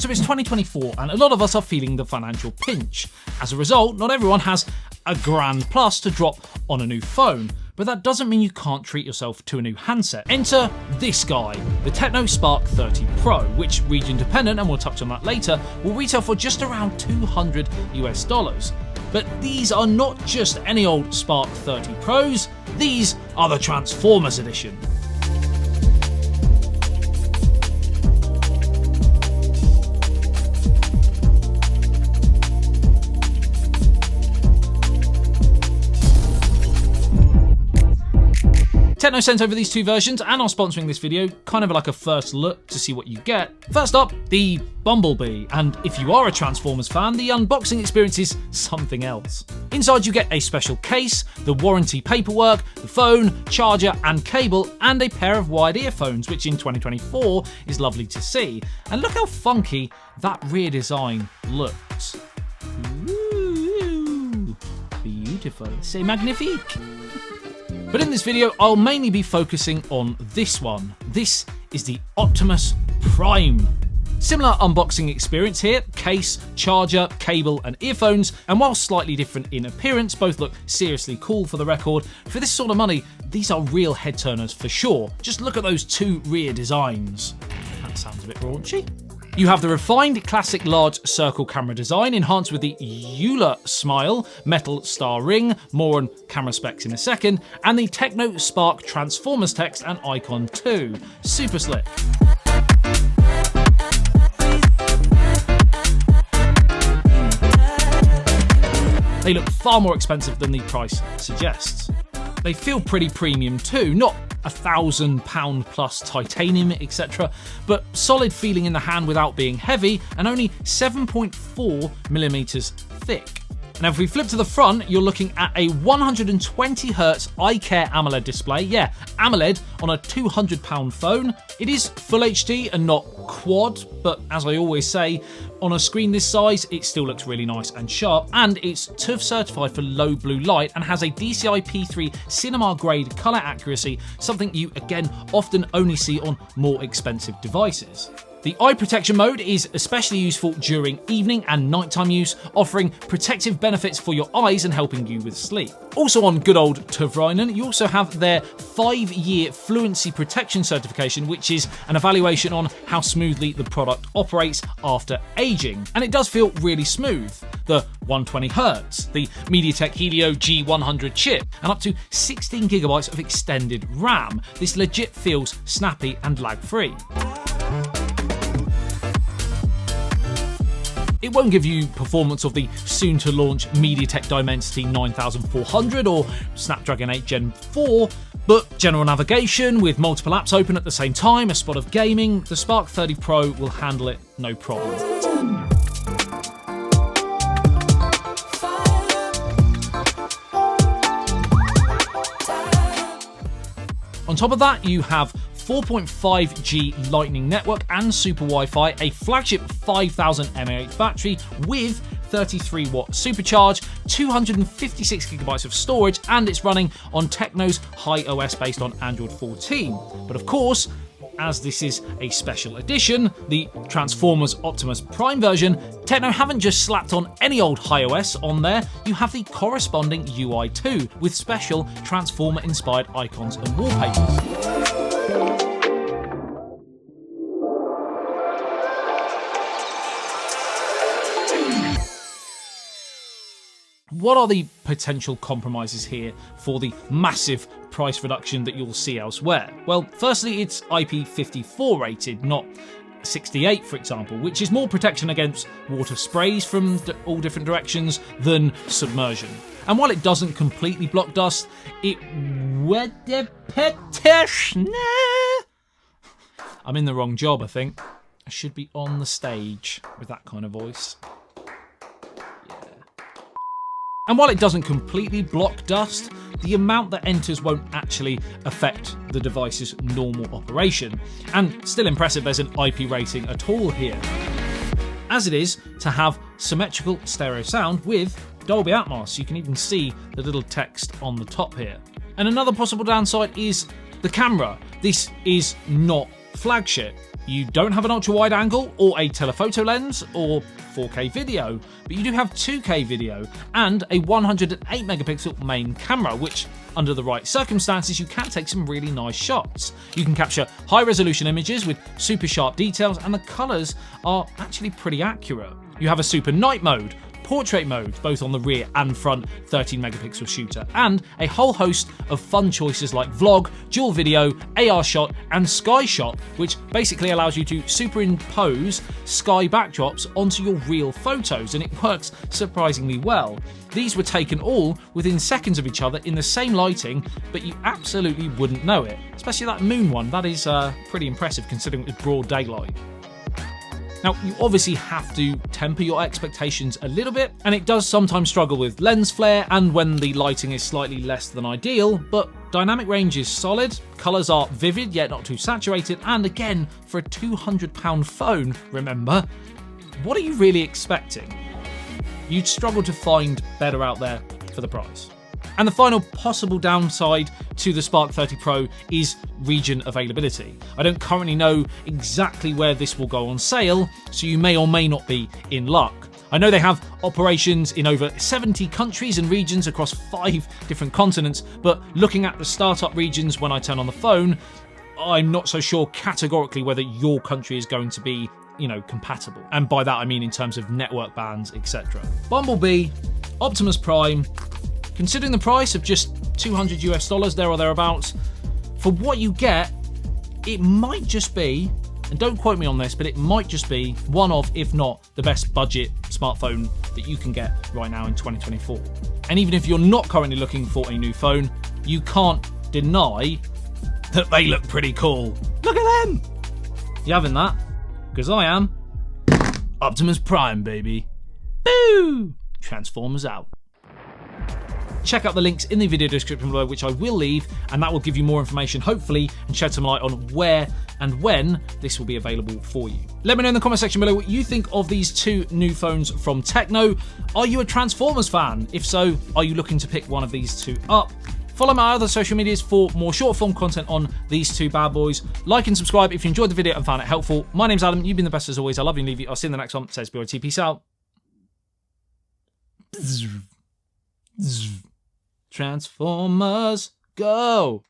So it's 2024 and a lot of us are feeling the financial pinch. As a result, not everyone has a grand plus to drop on a new phone, but that doesn't mean you can't treat yourself to a new handset. Enter this guy, the TECNO Spark 30 Pro, which region dependent, and we'll touch on that later, will retail for just around $200 US. But these are not just any old Spark 30 Pros, these are the Transformers edition. TECNO sent over these two versions and are sponsoring this video, kind of like a first look to see what you get. First up, the BUMBLEBEE, and if you are a Transformers fan, the unboxing experience is something else. Inside you get a special case, the warranty paperwork, the phone, charger and cable, and a pair of wired earphones, which in 2024 is lovely to see. And look how funky that rear design looks. Ooh, beautiful, c'est magnifique. But in this video, I'll mainly be focusing on this one. This is the Optimus Prime. Similar unboxing experience here, case, charger, cable and earphones, and while slightly different in appearance, both look seriously cool for the record. For this sort of money, these are real head turners for sure. Just look at those two rear designs. That sounds a bit raunchy. You have the refined classic large circle camera design enhanced with the Euler smile, metal star ring, more on camera specs in a second, and the TECNO Spark Transformers text and icon too. Super slick. They look far more expensive than the price suggests. They feel pretty premium too, not £1,000 plus titanium, etc., but solid feeling in the hand without being heavy and only 7.4mm thick. Now if we flip to the front, you're looking at a 120Hz iCare AMOLED display. Yeah, AMOLED on a £200 phone. It is full HD and not quad, but as I always say, on a screen this size, it still looks really nice and sharp, and it's TÜV certified for low blue light and has a DCI P3 cinema grade color accuracy, something you again often only see on more expensive devices. The eye protection mode is especially useful during evening and nighttime use, offering protective benefits for your eyes and helping you with sleep. Also on good old TÜV Rheinland, you also have their 5-year Fluency protection certification, which is an evaluation on how smoothly the product operates after aging. And it does feel really smooth. The 120Hz, the MediaTek Helio G100 chip, and up to 16GB of extended RAM. This legit feels snappy and lag-free. It won't give you performance of the soon-to-launch MediaTek Dimensity 9400 or Snapdragon 8 Gen 4, but general navigation with multiple apps open at the same time, a spot of gaming, the Spark 30 Pro will handle it no problem. On top of that, you have 4.5G Lightning network and Super Wi-Fi, a flagship 5000 mAh battery with 33-watt supercharge, 256GB of storage, and it's running on TECNO's High OS based on Android 14. But of course, as this is a special edition, the Transformers Optimus Prime version, TECNO haven't just slapped on any old High OS on there, you have the corresponding UI too, with special Transformer-inspired icons and wallpapers. What are the potential compromises here for the massive price reduction that you'll see elsewhere? Well, firstly, it's IP54 rated, not 68, for example, which is more protection against water sprays from all different directions than submersion. And while it doesn't completely block dust, it I'm in the wrong job, I think. I should be on the stage with that kind of voice. And while it doesn't completely block dust, the amount that enters won't actually affect the device's normal operation. And still impressive there's an IP rating at all here. As it is to have symmetrical stereo sound with Dolby Atmos. You can even see the little text on the top here. And another possible downside is the camera. This is not flagship. You don't have an ultra-wide angle or a telephoto lens or 4K video, but you do have 2K video and a 108 megapixel main camera, which under the right circumstances you can take some really nice shots. You can capture high resolution images with super sharp details, and the colours are actually pretty accurate. You have a super night mode, portrait mode, both on the rear and front 13 megapixel shooter, and a whole host of fun choices like vlog, dual video, AR shot, and sky shot, which basically allows you to superimpose sky backdrops onto your real photos, and it works surprisingly well. These were taken all within seconds of each other in the same lighting, but you absolutely wouldn't know it. Especially that moon one, that is pretty impressive considering it was broad daylight. Now, you obviously have to temper your expectations a little bit, and it does sometimes struggle with lens flare and when the lighting is slightly less than ideal, but dynamic range is solid, colours are vivid yet not too saturated, and again, for a £200 phone, remember, what are you really expecting? You'd struggle to find better out there for the price. And the final possible downside to the Spark 30 Pro is region availability. I don't currently know exactly where this will go on sale, so you may or may not be in luck. I know they have operations in over 70 countries and regions across 5 different continents, but looking at the startup regions when I turn on the phone, I'm not so sure categorically whether your country is going to be, compatible. And by that I mean in terms of network bands, etc. Bumblebee, Optimus Prime, considering the price of just $200 US there or thereabouts, for what you get, it might just be, and don't quote me on this, but it might just be one of, if not the best budget smartphone that you can get right now in 2024. And even if you're not currently looking for a new phone, you can't deny that they look pretty cool. Look at them! You having that? Because I am. Optimus Prime, baby. Boo! Transformers out. Check out the links in the video description below, which I will leave, and that will give you more information, hopefully, and shed some light on where and when this will be available for you. Let me know in the comment section below what you think of these 2 new phones from TECNO. Are you a Transformers fan? If so, are you looking to pick one of these 2 up? Follow my other social medias for more short form content on these 2 bad boys. Like and subscribe if you enjoyed the video and found it helpful. My name's Adam, you've been the best as always. I love you and leave you. I'll see you in the next one. Says BYT, peace out. Transformers, go!